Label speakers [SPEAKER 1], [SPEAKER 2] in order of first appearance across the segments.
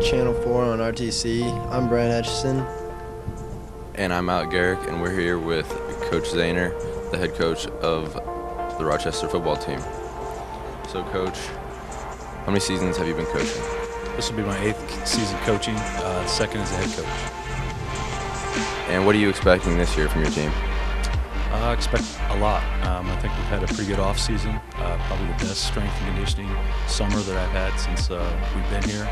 [SPEAKER 1] Channel 4 on RTC. I'm Brian Etchison.
[SPEAKER 2] And I'm Alec Garrick, and we're here with Coach Zahner, the head coach of the Rochester football team. So, Coach, how many seasons have you been coaching?
[SPEAKER 3] This will be my 8th season coaching, second as a head coach.
[SPEAKER 2] And what are you expecting this year from your team?
[SPEAKER 3] I expect a lot. I think we've had a pretty good off season, probably the best strength and conditioning summer that I've had since we've been here.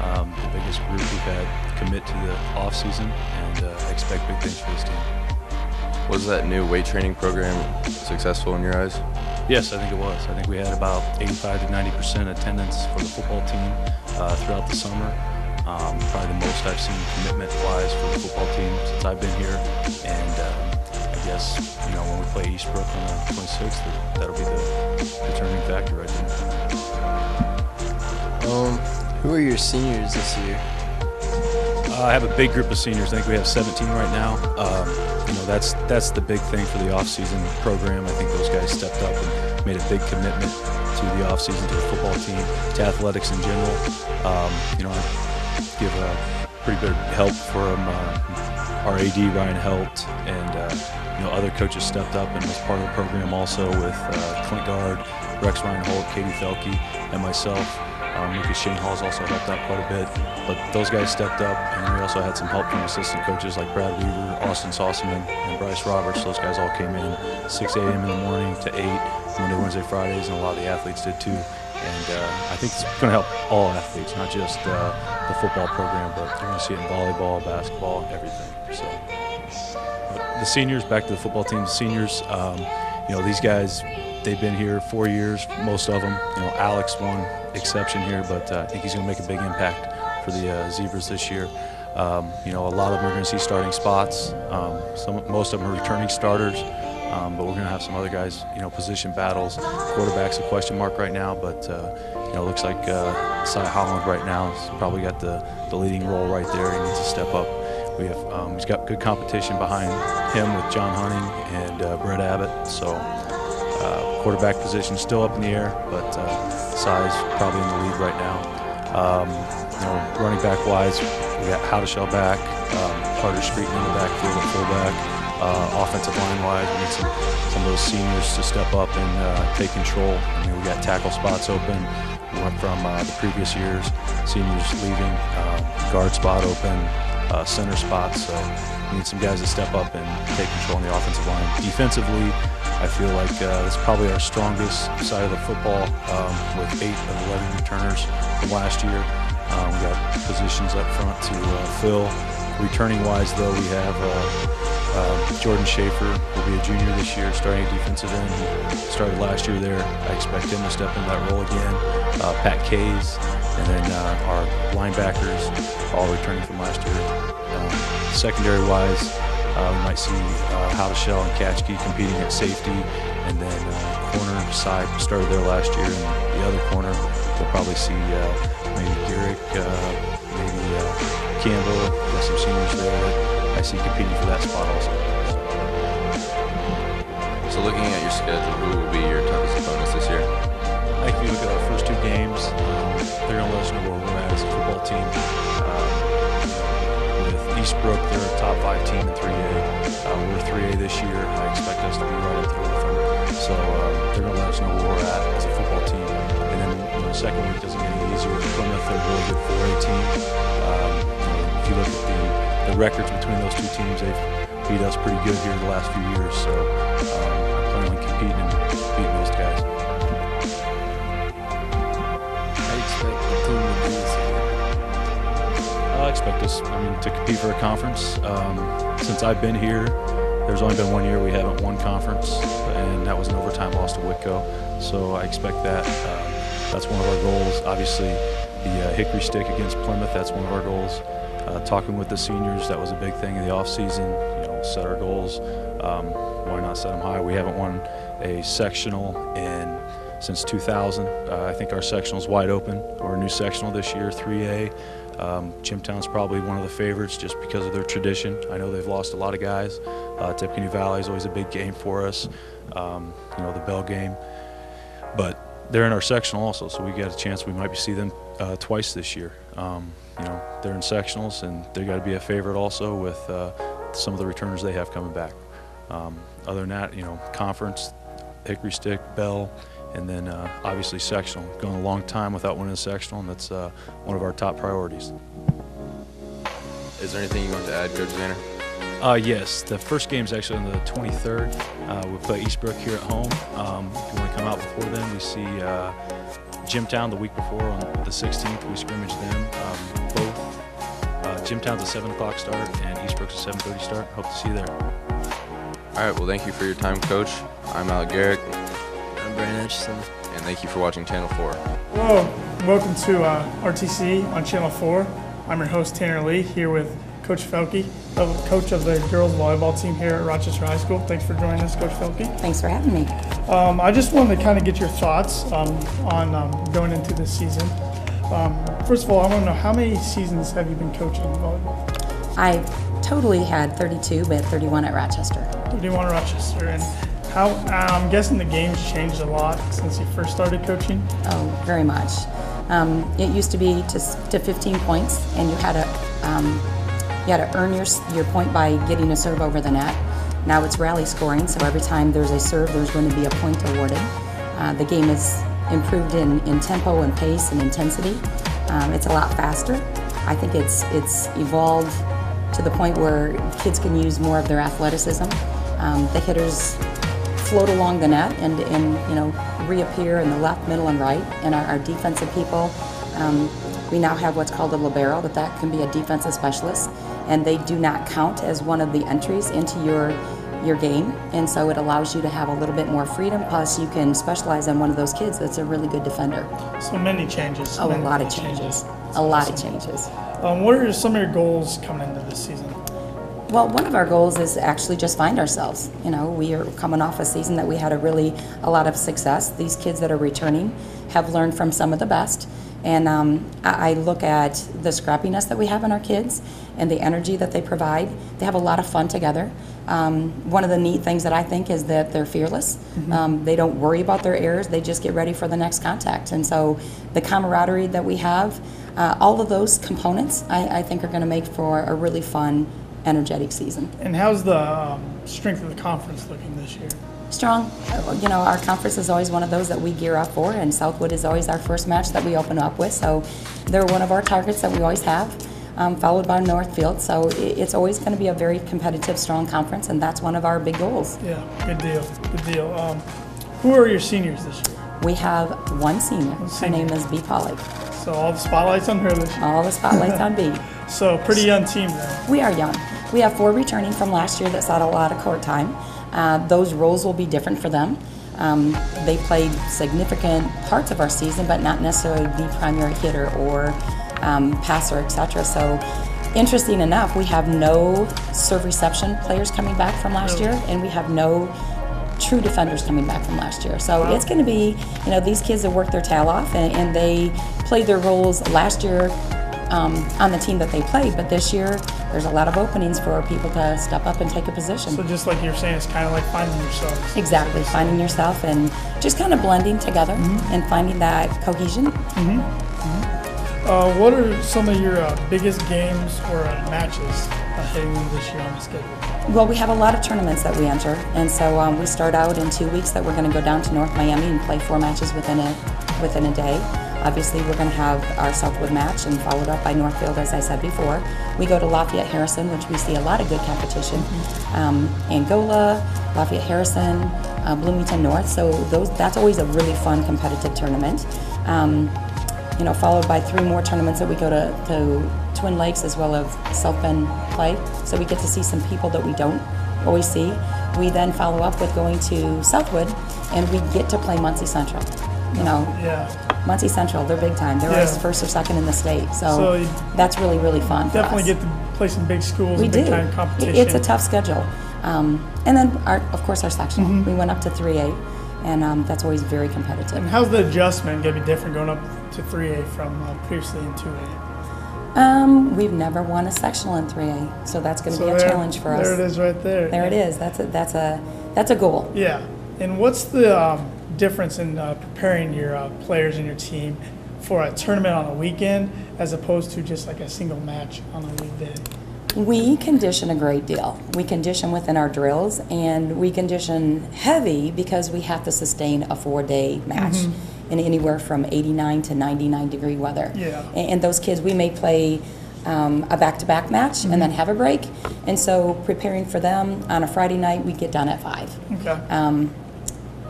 [SPEAKER 3] The biggest group we've had commit to the off season, and I expect big things for this team.
[SPEAKER 2] Was that new weight training program successful in your eyes?
[SPEAKER 3] Yes, I think it was. I think we had about 85 to 90% attendance for the football team throughout the summer. Probably the most I've seen commitment-wise for the football team since I've been here. And I guess, when we play Eastbrook on the 26th, that'll be the determining factor right there.
[SPEAKER 1] Who are your seniors this year?
[SPEAKER 3] I have a big group of seniors. I think we have 17 right now. That's the big thing for the off-season program. I think those guys stepped up and made a big commitment to the off-season, to the football team, to athletics in general. I give a pretty big help from our AD, Ryan helped, and other coaches stepped up and was part of the program also with Clint Gard, Rex Reinhold, Katie Felke, and myself. Lucas Shane Hall's also helped out quite a bit, but those guys stepped up, and we also had some help from assistant coaches like Brad Weaver, Austin Sossaman, and Bryce Roberts. Those guys all came in 6 a.m. in the morning to 8, Monday, Wednesday, Fridays, and a lot of the athletes did too. And I think it's going to help all athletes, not just the football program, but you're going to see it in volleyball, basketball, everything. So, but the seniors, back to the football team, the seniors, these guys, they've been here 4 years, most of them. Alex, one exception here, but I think he's going to make a big impact for the Zebras this year. A lot of them are going to see starting spots. Most of them are returning starters, but we're going to have some other guys, position battles. Quarterback's a question mark right now, but it looks like Cy Holland right now has probably got the leading role right there. He needs to step up. He's got good competition behind him with John Hunting and Brett Abbott. So. Quarterback position still up in the air, but Cy's probably in the lead right now. Running back wise, we got Howdeshell back, Carter Street in the backfield at fullback. Offensive line wise, we need some of those seniors to step up and take control. We got tackle spots open. We went from the previous years, seniors leaving, guard spot open, center spots. So we need some guys to step up and take control on the offensive line. Defensively, I feel like it's probably our strongest side of the football with 8 of 11 returners from last year. We got positions up front to fill. Returning-wise, though, we have Jordan Schaefer will be a junior this year, starting at defensive end. He started last year there. I expect him to step in that role again. Pat Kays, and then our linebackers, all returning from last year. Secondary-wise, we might see Howdeshell and Katchke competing at safety, and then corner side started there last year, and the other corner we'll probably see maybe Garrick, maybe Campbell. Got some seniors there that I see competing for that spot also.
[SPEAKER 2] So looking at your schedule, who will be your toughest opponents this year?
[SPEAKER 3] I think if you look at our first 2 games, they're going to let us know where we're at as a football team. Eastbrook, they're a top 5 team in 3A. We're 3A this year. I expect us to be right up there with them. So they're going to let us know where we're at as a football team. And then the second week doesn't get any easier. Plymouth, they're a really good 4A team. If you look at the records between those 2 teams, they've beat us pretty good here the last few years. So I plan on competing and beating those guys.
[SPEAKER 1] I expect the team to do this year.
[SPEAKER 3] I expect us, to compete for a conference. Since I've been here, there's only been 1 year we haven't won conference, and that was an overtime loss to Whitco. So I expect that. That's one of our goals. Obviously, the Hickory Stick against Plymouth, that's one of our goals. Talking with the seniors, that was a big thing in the off-season. Set our goals. Why not set them high? We haven't won a sectional since 2000. I think our sectional's wide open. We're a new sectional this year, 3A. Jimtown's probably one of the favorites just because of their tradition. I know they've lost a lot of guys. Tippecanoe Valley is always a big game for us, the Bell game. But they're in our sectional also, so we got a chance. We might see them twice this year. They're in sectionals, and they got to be a favorite also with some of the returners they have coming back. Other than that, conference, Hickory Stick, Bell, and then obviously sectional. Gone a long time without winning a sectional, and that's one of our top priorities.
[SPEAKER 2] Is there anything you want to add, Coach Zaner?
[SPEAKER 3] Yes, the first game is actually on the 23rd. We'll play Eastbrook here at home. If you want to come out before then, we see Jimtown the week before on the 16th. We scrimmage them both. Jimtown's a 7 o'clock start and Eastbrook's a 7:30 start. Hope to see you there.
[SPEAKER 2] All right, well, thank you for your time, Coach. I'm Alec Garrick.
[SPEAKER 1] I'm Brandon Etchison.
[SPEAKER 2] And thank you for watching Channel 4.
[SPEAKER 4] Hello, welcome to RTC on Channel 4. I'm your host, Tanner Lee, here with Coach Felke, coach of the girls volleyball team here at Rochester High School. Thanks for joining us, Coach Felke.
[SPEAKER 5] Thanks for having me.
[SPEAKER 4] I just wanted to kind of get your thoughts on going into this season. First of all, I want to know, how many seasons have you been coaching volleyball?
[SPEAKER 5] I totally had 32, but 31 at Rochester.
[SPEAKER 4] 31 at Rochester. And how, I'm guessing the game's changed a lot since you first started coaching?
[SPEAKER 5] Oh, very much. It used to be to 15 points, and you had to earn your point by getting a serve over the net. Now it's rally scoring, so every time there's a serve, there's going to be a point awarded. The game is improved in tempo and pace and intensity. It's a lot faster. I think it's evolved to the point where kids can use more of their athleticism. The hitters float along the net and reappear in the left, middle, and right. And our defensive people, we now have what's called a libero, that can be a defensive specialist, and they do not count as one of the entries into your game, and so it allows you to have a little bit more freedom, plus you can specialize on one of those kids that's a really good defender.
[SPEAKER 4] So many changes.
[SPEAKER 5] Oh, a lot of changes. A lot of changes.
[SPEAKER 4] What are some of your goals coming into this season?
[SPEAKER 5] Well, one of our goals is actually just find ourselves. We are coming off a season that we had a lot of success. These kids that are returning have learned from some of the best. And I look at the scrappiness that we have in our kids and the energy that they provide. They have a lot of fun together. One of the neat things that I think is that they're fearless. Mm-hmm. They don't worry about their errors. They just get ready for the next contact. And so the camaraderie that we have, all of those components, I think are going to make for a really fun, energetic season.
[SPEAKER 4] And how's the strength of the conference looking this year?
[SPEAKER 5] Strong. Our conference is always one of those that we gear up for, and Southwood is always our first match that we open up with. So they're one of our targets that we always have, followed by Northfield. So it's always going to be a very competitive, strong conference, and that's one of our big goals.
[SPEAKER 4] Yeah, good deal, good deal. Who are your seniors this year?
[SPEAKER 5] We have one senior. Her name is B. Pollock.
[SPEAKER 4] So all the spotlights on her this year?
[SPEAKER 5] All the spotlights on B.
[SPEAKER 4] So pretty young team then.
[SPEAKER 5] We are young. We have 4 returning from last year that saw a lot of court time. Those roles will be different for them. They played significant parts of our season, but not necessarily the primary hitter or passer, etc. So, interesting enough, we have no serve reception players coming back from last year, and we have no true defenders coming back from last year. So it's going to be, these kids that work their tail off, and they played their roles last year on the team that they played, but this year there's a lot of openings for people to step up and take a position.
[SPEAKER 4] So just like you're saying, it's kind of like finding yourself.
[SPEAKER 5] Exactly, finding yourself and just kind of blending together and finding that cohesion.
[SPEAKER 4] What are some of your biggest games or matches heading into this year on the schedule?
[SPEAKER 5] Well, we have a lot of tournaments that we enter, and so we start out in 2 weeks that we're going to go down to North Miami and play 4 matches within a day. Obviously, we're going to have our Southwood match and followed up by Northfield, as I said before. We go to Lafayette Harrison, which we see a lot of good competition. Angola, Lafayette Harrison, Bloomington North. So that's always a really fun competitive tournament. Followed by 3 more tournaments that we go to Twin Lakes as well as South Bend play. So we get to see some people that we don't always see. We then follow up with going to Southwood, and we get to play Muncie Central. Muncie Central, they're big time. They're always first or second in the state. So that's really, really fun for us.
[SPEAKER 4] Definitely get to play some big schools and big time competition.
[SPEAKER 5] It's a tough schedule. And then, of course, our sectional. We went up to 3A, and that's always very competitive.
[SPEAKER 4] And how's the adjustment going to be different going up to 3A from previously in 2A?
[SPEAKER 5] We've never won a sectional in 3A, so that's going to be a challenge for us.
[SPEAKER 4] There it is right there.
[SPEAKER 5] There it is. That's a goal.
[SPEAKER 4] Yeah. And what's the difference in preparing your players and your team for a tournament on a weekend as opposed to just like a single match on a weekday?
[SPEAKER 5] We condition a great deal. We condition within our drills, and we condition heavy because we have to sustain a 4-day match in anywhere from 89 to 99 degree weather.
[SPEAKER 4] Yeah.
[SPEAKER 5] And those kids, we may play a back-to-back match and then have a break. And so preparing for them on a Friday night, we get done at 5.
[SPEAKER 4] Okay.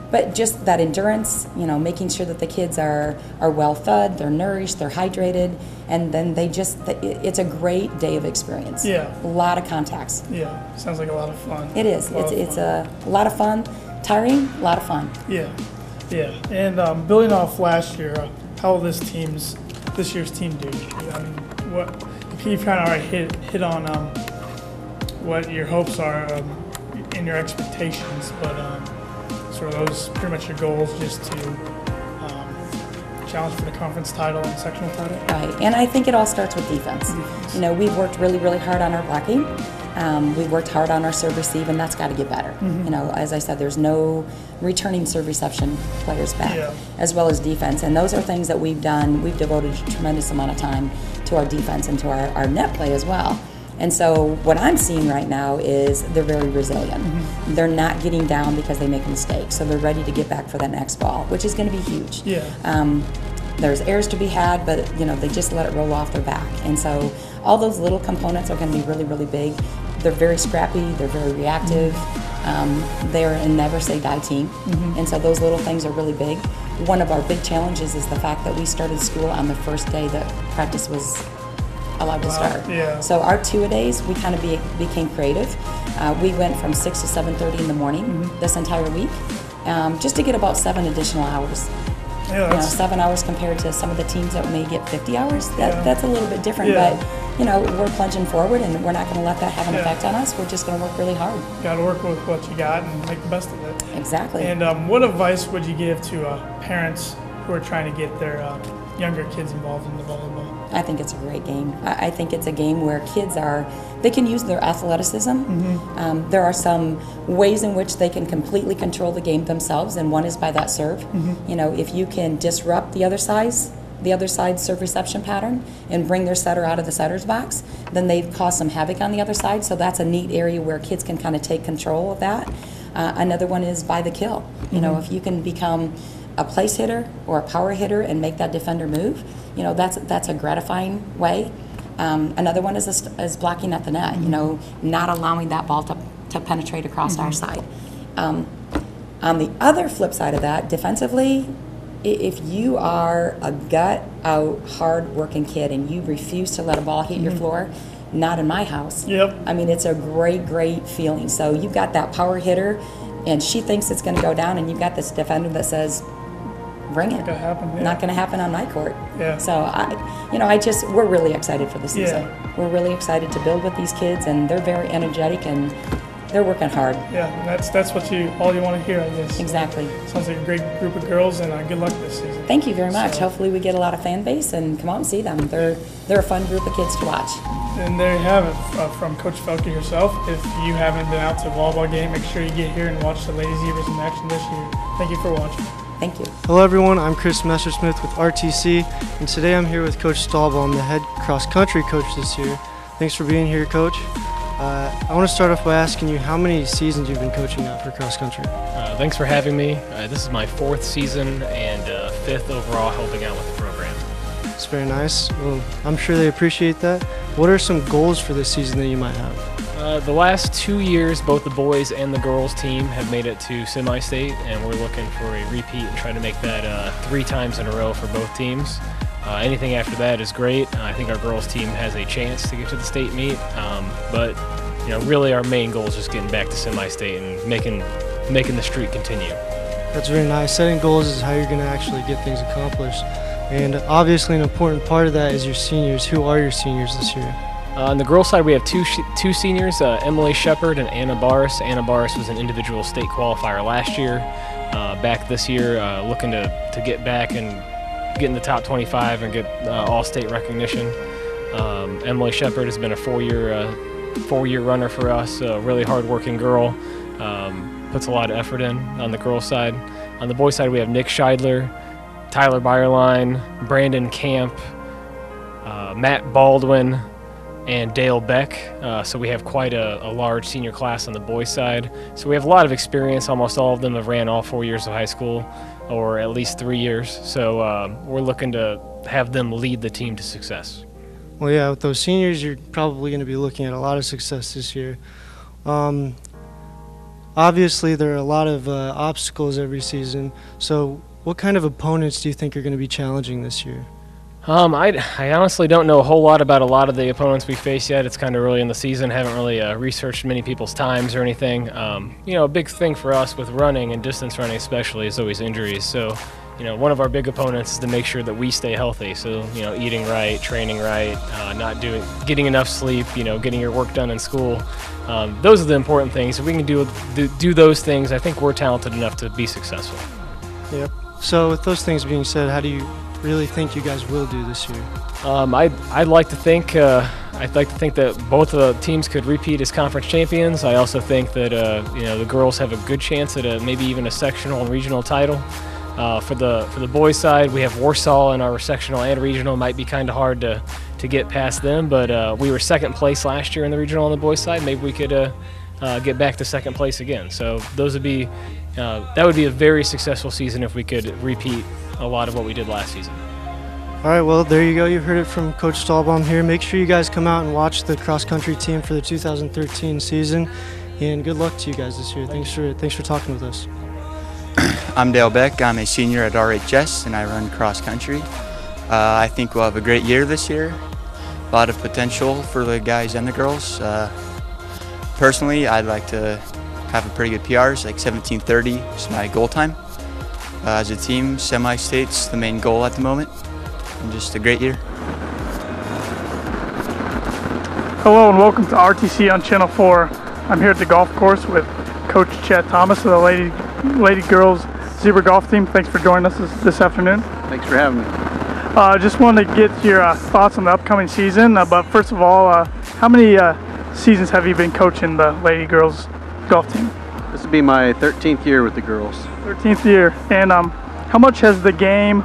[SPEAKER 5] But just that endurance, making sure that the kids are well fed, they're nourished, they're hydrated, and then it's a great day of experience.
[SPEAKER 4] Yeah.
[SPEAKER 5] A lot of contacts.
[SPEAKER 4] Yeah, sounds like a lot of fun.
[SPEAKER 5] It is. It's a lot of fun. Tiring, a lot of fun.
[SPEAKER 4] Yeah, yeah. And building off last year, how will this year's team do? I mean, you've kind of already hit on what your hopes are and your expectations, but sort of those pretty much your goals, just to challenge for the conference title and sectional title.
[SPEAKER 5] Right, and I think it all starts with defense. We've worked really, really hard on our blocking. We've worked hard on our serve receive, and that's got to get better. As I said, there's no returning serve reception players back, as well as defense. And those are things that we've done. We've devoted a tremendous amount of time to our defense and to our net play as well. And so what I'm seeing right now is they're very resilient. They're not getting down because they make a mistake. So they're ready to get back for that next ball, which is going to be huge.
[SPEAKER 4] Yeah.
[SPEAKER 5] There's errors to be had, but they just let it roll off their back. And so all those little components are going to be really, really big. They're very scrappy. They're very reactive. They're a never say die team. And so those little things are really big. One of our big challenges is the fact that we started school on the first day that practice was allowed to start.
[SPEAKER 4] Yeah.
[SPEAKER 5] So our 2-a-days, we kind of became creative. We went from 6 to 7:30 in the morning this entire week, just to get about 7 additional hours.
[SPEAKER 4] Yeah,
[SPEAKER 5] 7 hours compared to some of the teams that may get 50 hours. That's a little bit different,
[SPEAKER 4] Yeah.
[SPEAKER 5] but we're plunging forward, and we're not going to let that have an effect on us. We're just going to work really hard.
[SPEAKER 4] Got to work with what you got and make the best of it.
[SPEAKER 5] Exactly.
[SPEAKER 4] And what advice would you give to parents who are trying to get their younger kids involved in the volleyball?
[SPEAKER 5] I think it's a great game. I think it's a game where kids they can use their athleticism. There are some ways in which they can completely control the game themselves, and one is by that serve. If you can disrupt the other side's serve reception pattern and bring their setter out of the setter's box, then they've caused some havoc on the other side. So that's a neat area where kids can kind of take control of that. Another one is by the kill. If you can become a place hitter or a power hitter and make that defender move, that's a gratifying way. Another one is blocking at the net, not allowing that ball to penetrate across our side. On the other flip side of that, defensively, if you are a gut-out, hard-working kid and you refuse to let a ball hit your floor, not in my house.
[SPEAKER 4] Yep.
[SPEAKER 5] I mean, it's a great, great feeling. So you've got that power hitter, and she thinks it's going to go down, and you've got this defender that says, bring it.
[SPEAKER 4] Not gonna happen. Yeah.
[SPEAKER 5] Not going to happen on my court.
[SPEAKER 4] Yeah.
[SPEAKER 5] So we're really excited for the season.
[SPEAKER 4] Yeah.
[SPEAKER 5] We're really excited to build with these kids, and they're very energetic and they're working hard.
[SPEAKER 4] Yeah, that's what all you want to hear, I guess.
[SPEAKER 5] Exactly.
[SPEAKER 4] Sounds like a great group of girls, and good luck this season.
[SPEAKER 5] Thank you very much.
[SPEAKER 4] So-
[SPEAKER 5] Hopefully we get a lot of fan base and come out and see them. They're a fun group of kids to watch.
[SPEAKER 4] And there you have it from Coach Felke herself. If you haven't been out to a volleyball game, make sure you get here and watch the Lady Zebras in action this year. Thank you for watching.
[SPEAKER 5] Thank you.
[SPEAKER 6] Hello everyone, I'm Chris Messersmith with RTC, and today I'm here with Coach Staubel. I'm the head cross-country coach this year. Thanks for being here, Coach. I want to start off by asking you how many seasons you've been coaching now for cross-country.
[SPEAKER 7] Thanks for having me. This is my 4th season and 5th overall helping out with the program.
[SPEAKER 6] It's very nice. Well, I'm sure they appreciate that. What are some goals for this season that you might have?
[SPEAKER 7] The last 2 years, both the boys and the girls team have made it to semi-state, and we're looking for a repeat and trying to make that 3 times in a row for both teams. Anything after that is great. I think our girls team has a chance to get to the state meet, but really our main goal is just getting back to semi-state and making the streak continue.
[SPEAKER 6] That's very nice. Setting goals is how you're going to actually get things accomplished. And obviously an important part of that is your seniors. Who are your seniors this year?
[SPEAKER 7] On the girls' side, we have two seniors, Emily Shepard and Anna Barris. Anna Barris was an individual state qualifier last year. Back this year, looking to get back and get in the top 25 and get all-state recognition. Emily Shepard has been a four-year runner for us, a really hard-working girl. Puts a lot of effort in on the girls' side. On the boys' side, we have Nick Scheidler, Tyler Byerline, Brandon Camp, Matt Baldwin, and Dale Beck. So we have quite a large senior class on the boys' side. So we have a lot of experience. Almost all of them have ran all 4 years of high school, or at least 3 years. So we're looking to have them lead the team to success.
[SPEAKER 6] Well, yeah, with those seniors, you're probably going to be looking at a lot of success this year. Obviously, there are a lot of obstacles every season. So what kind of opponents do you think are going to be challenging this year?
[SPEAKER 7] I honestly don't know a whole lot about a lot of the opponents we face yet. It's kind of early in the season. Haven't really researched many people's times or anything. A big thing for us with running and distance running especially is always injuries. So, one of our big opponents is to make sure that we stay healthy. So, eating right, training right, getting enough sleep, getting your work done in school. Those are the important things. If we can do those things, I think we're talented enough to be successful.
[SPEAKER 6] Yep. So with those things being said, how do you really think you guys will do this year?
[SPEAKER 7] I'd like to think that both of the teams could repeat as conference champions. I also think that the girls have a good chance at maybe even a sectional and regional title. For the boys' side, we have Warsaw in our sectional and regional. Might be kind of hard to get past them, but we were second place last year in the regional on the boys' side. Maybe we could get back to second place again. So that would be a very successful season if we could repeat a lot of what we did last season.
[SPEAKER 6] All right, well, there you go. You heard it from Coach Stahlbaum here. Make sure you guys come out and watch the cross-country team for the 2013 season, and good luck to you guys this year. Thanks for talking with us.
[SPEAKER 8] I'm Dale Beck. I'm a senior at RHS, and I run cross-country. I think we'll have a great year this year. A lot of potential for the guys and the girls. Personally, I'd like to have a pretty good PRs, like 17:30 is my goal time. As a team, semi-state's the main goal at the moment, and just a great year.
[SPEAKER 4] Hello and welcome to RTC on Channel 4. I'm here at the golf course with Coach Chad Thomas of the Lady Girls Zebra Golf Team. Thanks for joining us this afternoon.
[SPEAKER 9] Thanks for having me.
[SPEAKER 4] Just wanted to get your thoughts on the upcoming season. But first of all, how many seasons have you been coaching the Lady Girls Golf Team?
[SPEAKER 9] This will be my 13th year with the girls.
[SPEAKER 4] 13th year. And how much has the game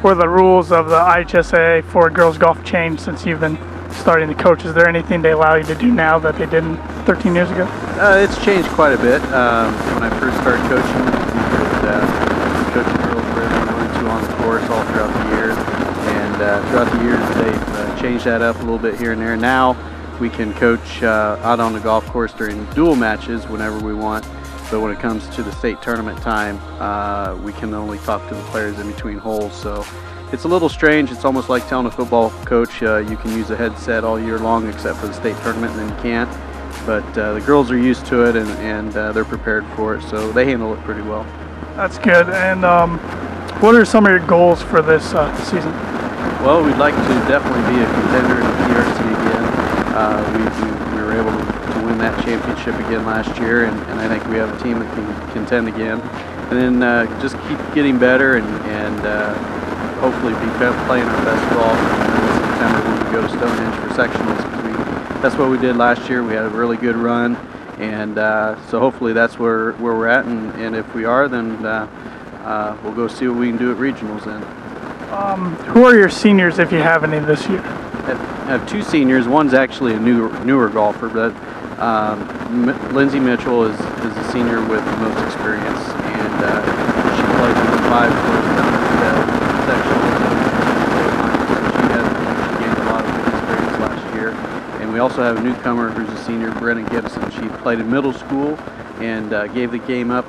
[SPEAKER 4] or the rules of the IHSAA for girls golf changed since you've been starting to coach? Is there anything they allow you to do now that they didn't 13 years ago?
[SPEAKER 9] It's changed quite a bit. When I first started coaching, we could coach the girls wherever we wanted to on the course all throughout the year. And throughout the years, they've changed that up a little bit here and there. Now we can coach out on the golf course during dual matches whenever we want. But when it comes to the state tournament time, we can only talk to the players in between holes. So it's a little strange. It's almost like telling a football coach you can use a headset all year long except for the state tournament, and then you can't. But the girls are used to it, and they're prepared for it, so they handle it pretty well.
[SPEAKER 4] That's good. And what are some of your goals for this season?
[SPEAKER 9] Well, we'd like to definitely be a contender in the PRC again. We were able to win that championship again last year, and I think we have a team that can contend again. And then just keep getting better and hopefully be playing our best golf in September when we go to Stonehenge for sectionals. That's what we did last year. We had a really good run, and so hopefully that's where we're at. And if we are, then we'll go see what we can do at regionals then.
[SPEAKER 4] Who are your seniors, if you have any, this year?
[SPEAKER 9] I have two seniors. One's actually a newer golfer, but Lindsay Mitchell is a senior with the most experience, and she plays in the 5 section. She gained a lot of good experience last year. And we also have a newcomer who's a senior, Brennan Gibson. She played in middle school and gave the game up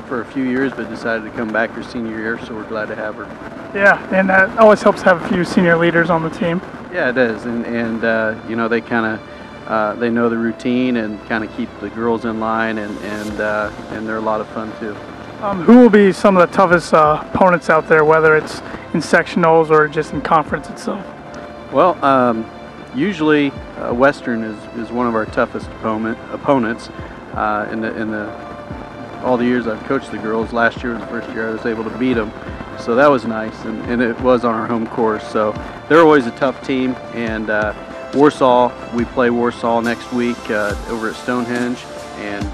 [SPEAKER 9] for a few years, but decided to come back her senior year, so we're glad to have her.
[SPEAKER 4] Yeah, and that always helps to have a few senior leaders on the team.
[SPEAKER 9] Yeah, it does, and they kind of they know the routine and kind of keep the girls in line, and they're a lot of fun too.
[SPEAKER 4] Who will be some of the toughest opponents out there, whether it's in sectionals or just in conference itself?
[SPEAKER 9] Well, usually Western is one of our toughest opponents. In all the years I've coached the girls, last year was the first year I was able to beat them. So that was nice, and it was on our home course. So they're always a tough team. And Warsaw, we play Warsaw next week over at Stonehenge, and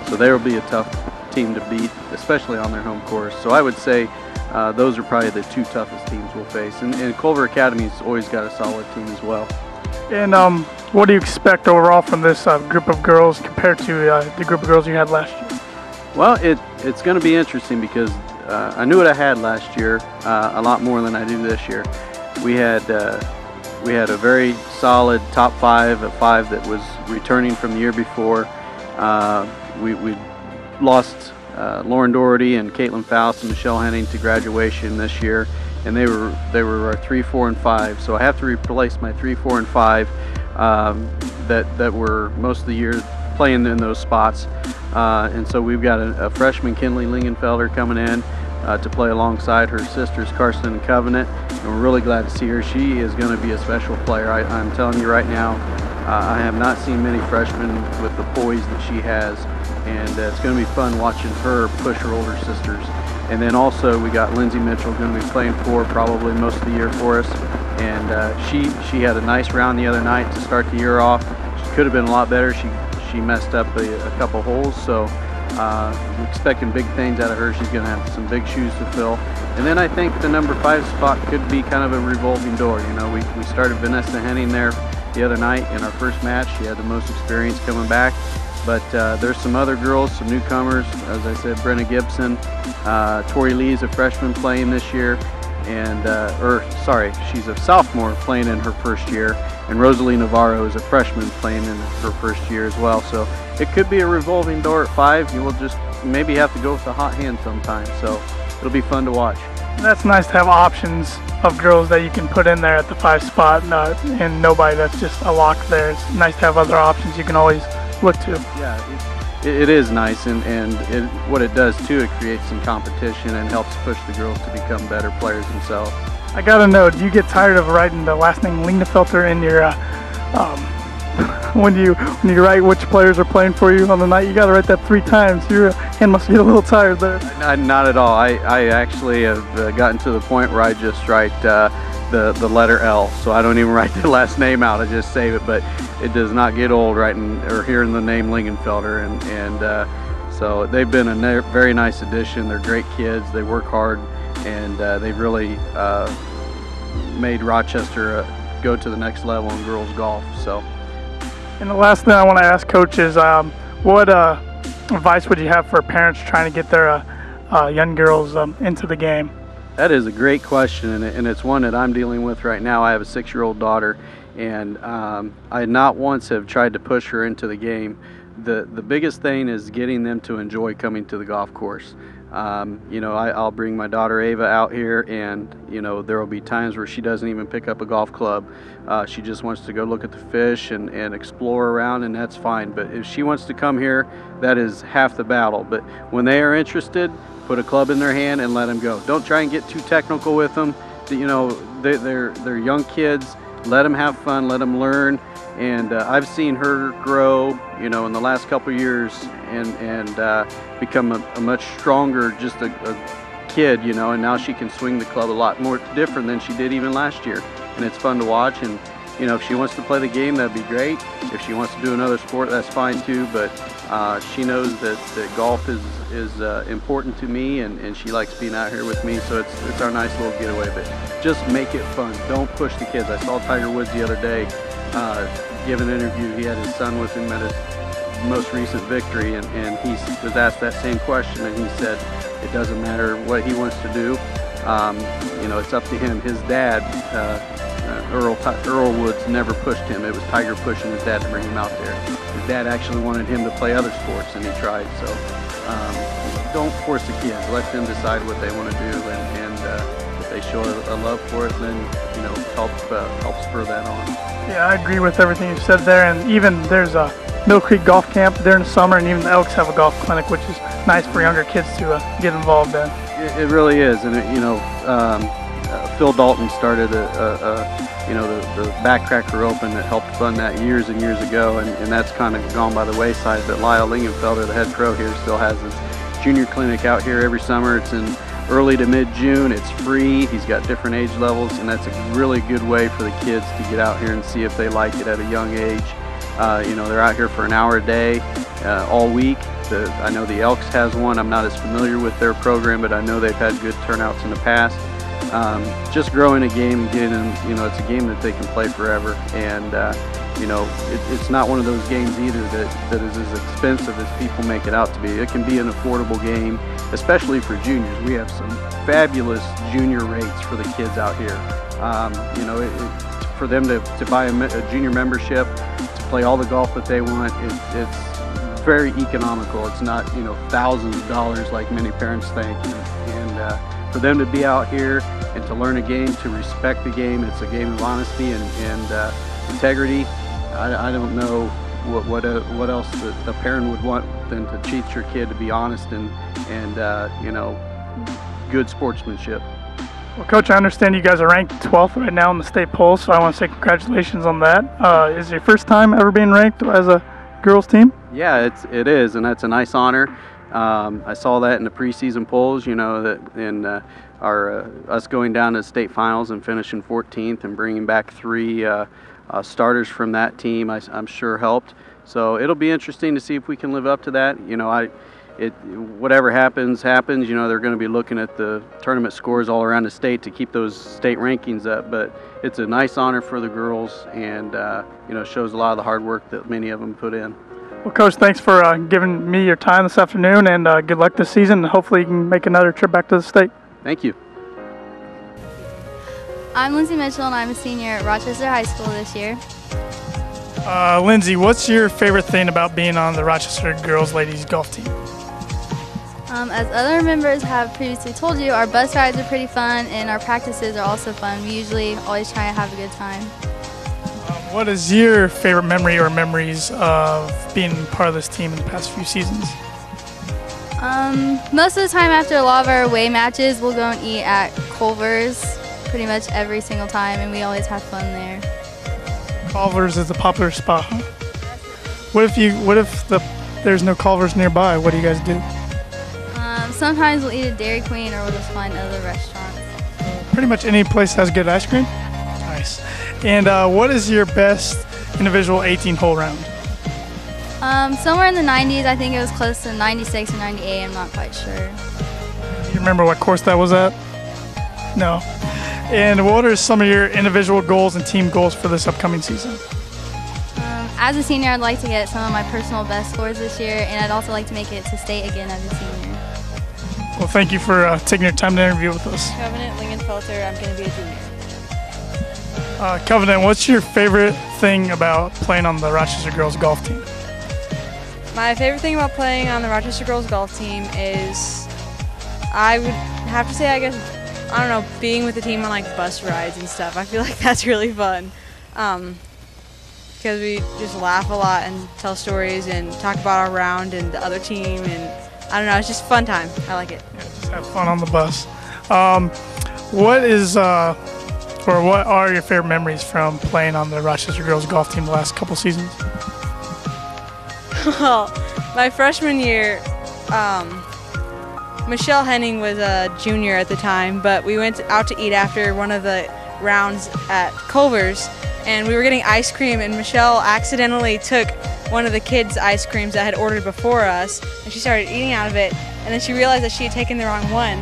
[SPEAKER 9] so they will be a tough team to beat, especially on their home course. So I would say those are probably the two toughest teams we'll face. And Culver Academy's always got a solid team as well.
[SPEAKER 4] And what do you expect overall from this group of girls compared to the group of girls you had last year?
[SPEAKER 9] Well, it's going to be interesting because I knew what I had last year a lot more than I do this year. We had a very solid top five, a five that was returning from the year before. We lost Lauren Doherty and Caitlin Faust and Michelle Henning to graduation this year, and they were our 3, 4, and 5. So I have to replace my 3, 4, and 5 that were most of the year playing in those spots. And so we've got a freshman, Kinley Lingenfelder, coming in to play alongside her sisters, Carson and Covenant. And we're really glad to see her. She is going to be a special player. I'm telling you right now, I have not seen many freshmen with the poise that she has. And it's going to be fun watching her push her older sisters. And then also we got Lindsay Mitchell going to be playing for probably most of the year for us. And she had a nice round the other night to start the year off. She could have been a lot better. She messed up a couple holes, so we're expecting big things out of her. She's going to have some big shoes to fill. And then I think the number 5 spot could be kind of a revolving door. You know, we started Vanessa Henning there the other night in our first match. She had the most experience coming back. But there's some other girls, some newcomers. As I said, Brenna Gibson, Tori Lee's a freshman playing this year. And she's a sophomore playing in her first year, and Rosalie Navarro is a freshman playing in her first year as well. So it could be a revolving door at 5. You will just maybe have to go with the hot hand sometimes. So it'll be fun to watch.
[SPEAKER 4] That's nice to have options of girls that you can put in there at the 5 spot, and nobody that's just a lock there. It's nice to have other options you can always look to.
[SPEAKER 9] Yeah. It is nice, and what it does too, it creates some competition and helps push the girls to become better players themselves.
[SPEAKER 4] I gotta know, do you get tired of writing the last name Lingenfelter in your when you write which players are playing for you on the night? You gotta write that 3 times. Your hand must get a little tired there.
[SPEAKER 9] Not at all. I actually have gotten to the point where I just write the letter L, so I don't even write the last name out. I just save it. But it does not get old writing or hearing the name Lingenfelder, and so they've been a very nice addition. They're great kids. They work hard, and they've really made Rochester go to the next level in girls golf. So.
[SPEAKER 4] And the last thing I want to ask, Coach, is what advice would you have for parents trying to get their young girls into the game?
[SPEAKER 9] That is a great question, and it's one that I'm dealing with right now. I have a 6-year-old daughter, and I not once have tried to push her into the game. The biggest thing is getting them to enjoy coming to the golf course. You know, I'll bring my daughter Ava out here, and you know, there will be times where she doesn't even pick up a golf club. She just wants to go look at the fish and explore around, and that's fine. But if she wants to come here, that is half the battle. But when they are interested, put a club in their hand and let them go. Don't try and get too technical with them. You know, they're young kids. Let them have fun. Let them learn. And I've seen her grow, you know, in the last couple of years, and become a much stronger, just a kid, you know. And now she can swing the club a lot more different than she did even last year. And it's fun to watch. And you know, if she wants to play the game, that'd be great. If she wants to do another sport, that's fine too. But she knows that golf is important to me, and she likes being out here with me. So it's our nice little getaway. But just make it fun. Don't push the kids. I saw Tiger Woods the other day give an interview. He had his son with him at his most recent victory, and he was asked that same question, and he said it doesn't matter what he wants to do. You know, it's up to him. His dad, Earl Woods, never pushed him. It was Tiger pushing his dad to bring him out there. His dad actually wanted him to play other sports, and he tried. So don't force the kids. Let them decide what they want to do, and if they show a love for it, then you know, help spur that on.
[SPEAKER 4] Yeah, I agree with everything you said there. And even there's a Mill Creek Golf Camp during the summer, and even the Elks have a golf clinic, which is nice for younger kids to get involved in.
[SPEAKER 9] It really is, and you know, Phil Dalton started the Backcracker Open that helped fund that years and years ago, and that's kind of gone by the wayside. But Lyle Lingenfelder, the head pro here, still has his junior clinic out here every summer. It's in early to mid-June. It's free. He's got different age levels, and that's a really good way for the kids to get out here and see if they like it at a young age. You know, they're out here for an hour a day all week. I know the Elks has one. I'm not as familiar with their program, but I know they've had good turnouts in the past. Just growing a game, getting them, it's a game that they can play forever, and it's not one of those games either that is as expensive as people make it out to be. It can be an affordable game, especially for juniors. We have some fabulous junior rates for the kids out here. For them to buy a junior membership, to play all the golf that they want, it's very economical. It's not thousands of dollars like many parents think. And for them to be out here and to learn a game, to respect the game, it's a game of honesty and integrity. I don't know what else the parent would want than to teach your kid to be honest and good sportsmanship.
[SPEAKER 4] Well, Coach, I understand you guys are ranked 12th right now in the state poll, so I want to say congratulations on that. Is it your first time ever being ranked as a girls team?
[SPEAKER 9] Yeah, it is, and that's a nice honor. I saw that in the preseason polls, that in us going down to state finals and finishing 14th and bringing back 3 starters from that team, I'm sure helped. So it'll be interesting to see if we can live up to that. Whatever happens. They're going to be looking at the tournament scores all around the state to keep those state rankings up. But it's a nice honor for the girls, and shows a lot of the hard work that many of them put in.
[SPEAKER 4] Well, Coach, thanks for giving me your time this afternoon, and good luck this season. And hopefully, you can make another trip back to the state.
[SPEAKER 9] Thank you.
[SPEAKER 10] I'm Lindsay Mitchell, and I'm a senior at Rochester High School this year.
[SPEAKER 4] Lindsay, what's your favorite thing about being on the Rochester girls ladies golf team?
[SPEAKER 10] As other members have previously told you, our bus rides are pretty fun, and our practices are also fun. We usually always try to have a good time.
[SPEAKER 4] What is your favorite memory or memories of being part of this team in the past few seasons?
[SPEAKER 10] Most of the time after a lot of our away matches, we'll go and eat at Culver's pretty much every single time, and we always have fun there.
[SPEAKER 4] Culver's is a popular spot, huh? What if there's no Culver's nearby? What do you guys do?
[SPEAKER 10] Sometimes we'll eat at Dairy Queen, or we'll just find other restaurants.
[SPEAKER 4] Pretty much any place has good ice cream? Nice. And what is your best individual 18-hole round?
[SPEAKER 10] Somewhere in the 90s. I think it was close to 96 or 98. I'm not quite sure.
[SPEAKER 4] You remember what course that was at? No. And what are some of your individual goals and team goals for this upcoming season?
[SPEAKER 10] As a senior, I'd like to get some of my personal best scores this year, and I'd also like to make it to state again as a senior.
[SPEAKER 4] Well, thank you for taking your time to interview with us.
[SPEAKER 11] Covenant Lingenfelter, I'm going to be a junior.
[SPEAKER 4] Covenant, what's your favorite thing about playing on the Rochester girls golf team?
[SPEAKER 11] My favorite thing about playing on the Rochester girls golf team is, I would have to say, being with the team on like bus rides and stuff. I feel like that's really fun. Because we just laugh a lot and tell stories and talk about our round and the other team, and I don't know, it's just a fun time. I like it.
[SPEAKER 4] Yeah, just have fun on the bus. What are your favorite memories from playing on the Rochester girls golf team the last couple seasons?
[SPEAKER 11] Well, my freshman year, Michelle Henning was a junior at the time, but we went out to eat after one of the rounds at Culver's, and we were getting ice cream, and Michelle accidentally took one of the kids' ice creams that had ordered before us, and she started eating out of it, and then she realized that she had taken the wrong one,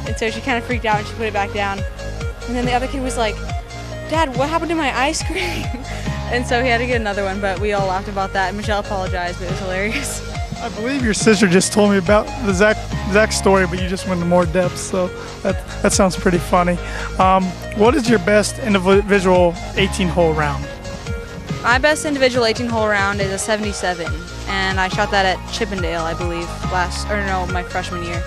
[SPEAKER 11] and so she kind of freaked out and she put it back down. And then the other kid was like, "Dad, what happened to my ice cream?" And so he had to get another one, but we all laughed about that, and Michelle apologized, but it was hilarious.
[SPEAKER 4] I believe your sister just told me about the Zach story, but you just went into more depth, so that sounds pretty funny. What is your best individual 18-hole round?
[SPEAKER 11] My best individual 18-hole round is a 77, and I shot that at Chippendale, I believe, my freshman year.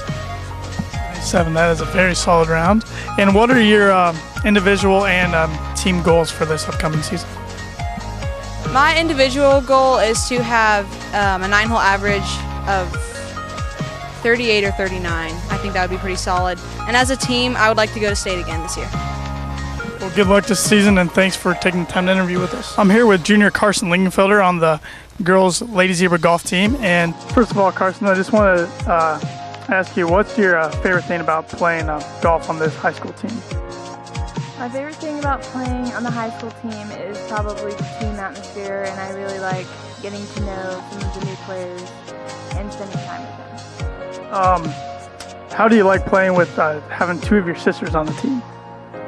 [SPEAKER 4] 77, that is a very solid round. And what are your individual and team goals for this upcoming season?
[SPEAKER 11] My individual goal is to have a 9-hole average of 38 or 39. I think that would be pretty solid. And as a team, I would like to go to state again this year.
[SPEAKER 4] Well, good luck this season, and thanks for taking the time to interview with us. I'm here with junior Carson Lingenfelter on the girls Lady Zebra golf team. And first of all, Carson, I just want to ask you, what's your favorite thing about playing golf on this high school team?
[SPEAKER 12] My favorite thing about playing on the high school team is probably the team atmosphere, and I really like getting to know some of the new players and spending time with them.
[SPEAKER 4] How do you like playing with having two of your sisters on the team?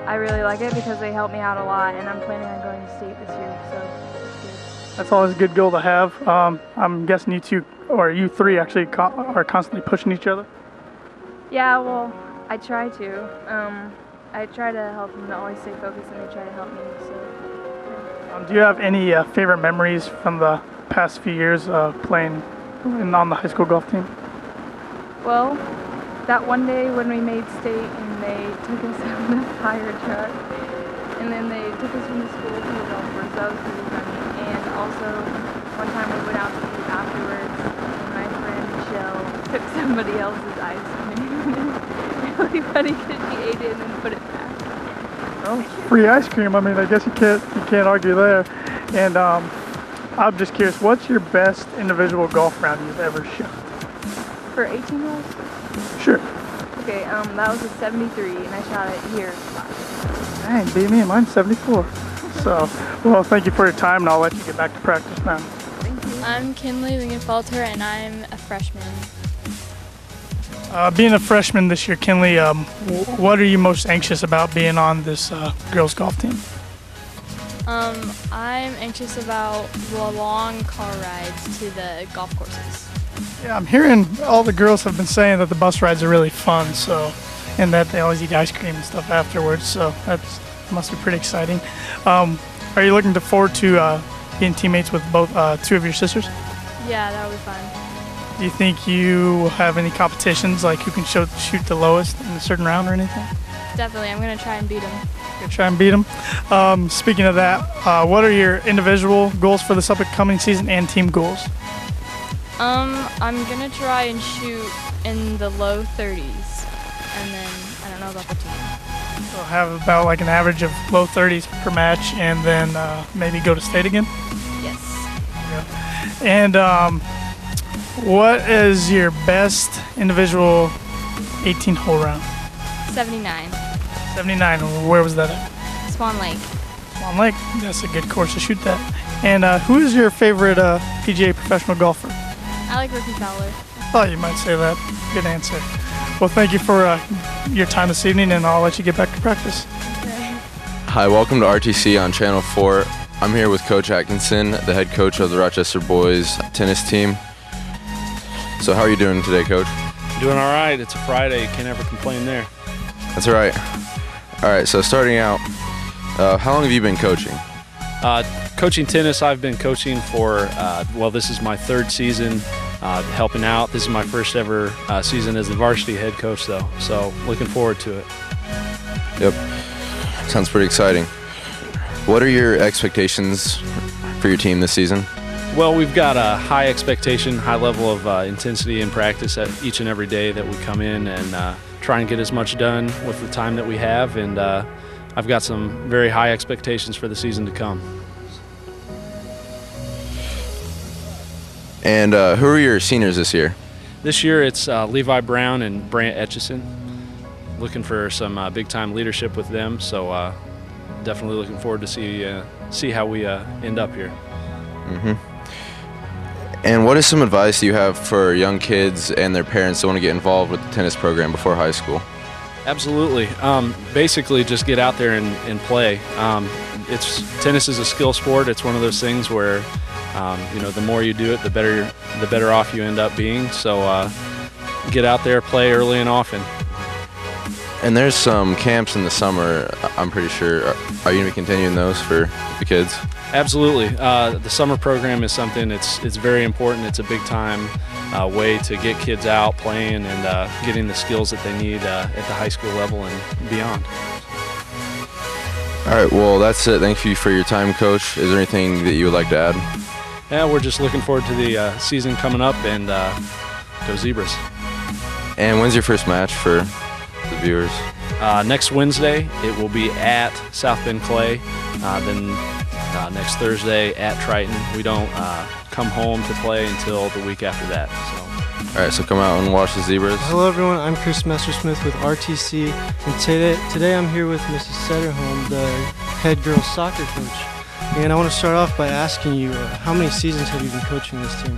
[SPEAKER 12] I really like it because they help me out a lot, and I'm planning on going to state this year, so it's good.
[SPEAKER 4] That's always a good goal to have. I'm guessing you two, or you three actually are constantly pushing each other?
[SPEAKER 12] Yeah, well, I try to. I try to help them to always stay focused, and they try to help me, so.
[SPEAKER 4] Do you have any favorite memories from the past few years playing on the high school golf team?
[SPEAKER 12] Well, that one day when we made state and they took us on the fire truck, and then they took us from the school to the golf course, that was pretty funny. And also, one time we went out to eat afterwards, and my friend Michelle took somebody else's ice cream. Really funny because she ate it and then put it back.
[SPEAKER 4] Well, free ice cream. I mean, I guess you can't argue there. And I'm just curious, what's your best individual golf round you've ever shot?
[SPEAKER 12] For 18 holes?
[SPEAKER 4] Sure.
[SPEAKER 12] Okay, that was a 73, and I shot it here.
[SPEAKER 4] Dang, beat me. Mine's 74. So, well, thank you for your time, and I'll let you get back to practice now.
[SPEAKER 12] Thank you.
[SPEAKER 13] I'm Kinley Lingenfelter, and I'm a freshman.
[SPEAKER 4] Being a freshman this year, Kinley, what are you most anxious about being on this girls golf team?
[SPEAKER 13] I'm anxious about the long car rides to the golf courses.
[SPEAKER 4] Yeah, I'm hearing all the girls have been saying that the bus rides are really fun, so, and that they always eat ice cream and stuff afterwards, so that must be pretty exciting. Are you looking forward to being teammates with both two of your sisters?
[SPEAKER 13] Yeah, that would be fun.
[SPEAKER 4] Do you think you have any competitions, like who can shoot the lowest in a certain round or anything?
[SPEAKER 13] Definitely, I'm going to try and beat them.
[SPEAKER 4] You're try and beat them. Speaking of that, what are your individual goals for this upcoming season and team goals?
[SPEAKER 13] I'm going to try and shoot in the low 30s, and then I don't know about the team.
[SPEAKER 4] So have about like an average of low 30s per match, and then maybe go to state again?
[SPEAKER 13] Yes.
[SPEAKER 4] Yeah. And what is your best individual 18-hole round?
[SPEAKER 13] 79.
[SPEAKER 4] 79. Where was that at?
[SPEAKER 13] Swan Lake.
[SPEAKER 4] Swan Lake. That's a good course to shoot that. And who is your favorite PGA professional golfer?
[SPEAKER 13] I like Ricky Fowler.
[SPEAKER 4] I thought you might say that. Good answer. Well, thank you for your time this evening, and I'll let you get back to practice.
[SPEAKER 13] Okay.
[SPEAKER 2] Hi, welcome to RTC on Channel 4. I'm here with Coach Atkinson, the head coach of the Rochester boys tennis team. So how are you doing today, Coach?
[SPEAKER 3] Doing all right. It's a Friday. You can't ever complain there.
[SPEAKER 2] That's right. All right, so starting out, how long have you been coaching?
[SPEAKER 3] Coaching tennis, I've been coaching for, well, this is my third season helping out. This is my first ever season as the varsity head coach, though, so looking forward to it.
[SPEAKER 2] Yep. Sounds pretty exciting. What are your expectations for your team this season?
[SPEAKER 3] Well, we've got a high expectation, high level of intensity in practice at each and every day that we come in, and try and get as much done with the time that we have, and I've got some very high expectations for the season to come.
[SPEAKER 2] And who are your seniors this year?
[SPEAKER 3] This year it's Levi Brown and Brant Etchison. Looking for some big-time leadership with them, so definitely looking forward to see how we end up here.
[SPEAKER 2] Mm-hmm. And what is some advice you have for young kids and their parents that want to get involved with the tennis program before high school?
[SPEAKER 3] Absolutely. Basically, just get out there and play. Tennis is a skill sport. It's one of those things where the more you do it, the better off you end up being. So get out there, play early and often.
[SPEAKER 2] And there's some camps in the summer, I'm pretty sure. Are you going to be continuing those for the kids?
[SPEAKER 3] Absolutely. The summer program is something it's very important. It's a big time way to get kids out playing and getting the skills that they need at the high school level and beyond.
[SPEAKER 2] All right, well, that's it. Thank you for your time, Coach. Is there anything that you would like to add?
[SPEAKER 3] Yeah, we're just looking forward to the season coming up, and go Zebras.
[SPEAKER 2] And when's your first match for the viewers?
[SPEAKER 3] Next Wednesday, it will be at South Bend Clay. Then next Thursday at Triton. We don't come home to play until the week after that. So.
[SPEAKER 2] All right, so come out and watch the Zebras.
[SPEAKER 6] Hello everyone, I'm Chris Messersmith with RTC, and today I'm here with Mrs. Setterholm, the head girls soccer coach. And I want to start off by asking you, how many seasons have you been coaching this team?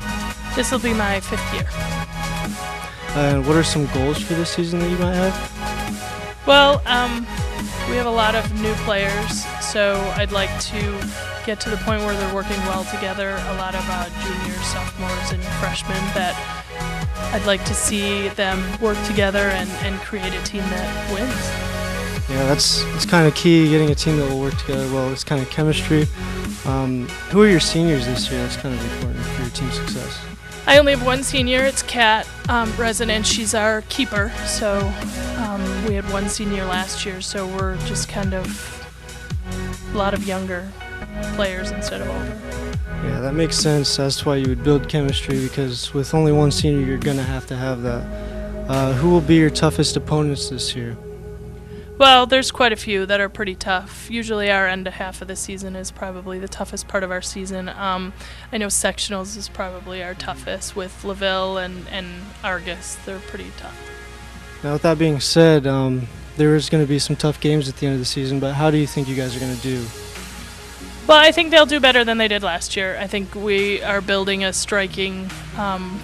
[SPEAKER 14] This will be my 5th year.
[SPEAKER 6] And what are some goals for this season that you might have?
[SPEAKER 14] Well, we have a lot of new players, so I'd like to get to the point where they're working well together. A lot of juniors, sophomores, and freshmen that I'd like to see them work together and create a team that wins.
[SPEAKER 6] Yeah, that's kind of key, getting a team that will work together well. It's kind of chemistry. Who are your seniors this year? That's kind of important for your team's success.
[SPEAKER 14] I only have one senior. It's Kat Resident. She's our keeper. So we had one senior last year, so we're just kind of a lot of younger players instead of older.
[SPEAKER 6] Yeah, that makes sense. That's why you would build chemistry, because with only one senior, you're going to have that. Who will be your toughest opponents this year?
[SPEAKER 14] Well, there's quite a few that are pretty tough. Usually our end half of the season is probably the toughest part of our season. I know sectionals is probably our toughest with LaVille and Argus. They're pretty tough.
[SPEAKER 6] Now, with that being said, there is going to be some tough games at the end of the season, but how do you think you guys are going to do?
[SPEAKER 14] Well, I think they'll do better than they did last year. I think we are building a striking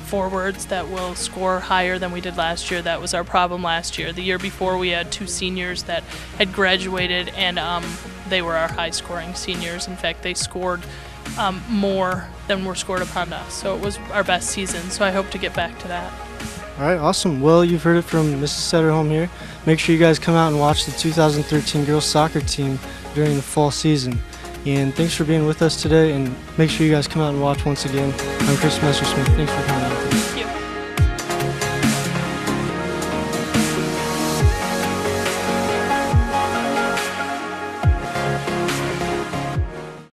[SPEAKER 14] forwards that will score higher than we did last year. That was our problem last year. The year before, we had 2 seniors that had graduated, and they were our high-scoring seniors. In fact, they scored more than were scored upon us. So it was our best season, so I hope to get back to that.
[SPEAKER 6] All right, awesome. Well, you've heard it from Mrs. Setterholm here. Make sure you guys come out and watch the 2013 girls soccer team during the fall season. And thanks for being with us today, and make sure you guys come out and watch once again. I'm Chris Messersmith. Thanks for coming out.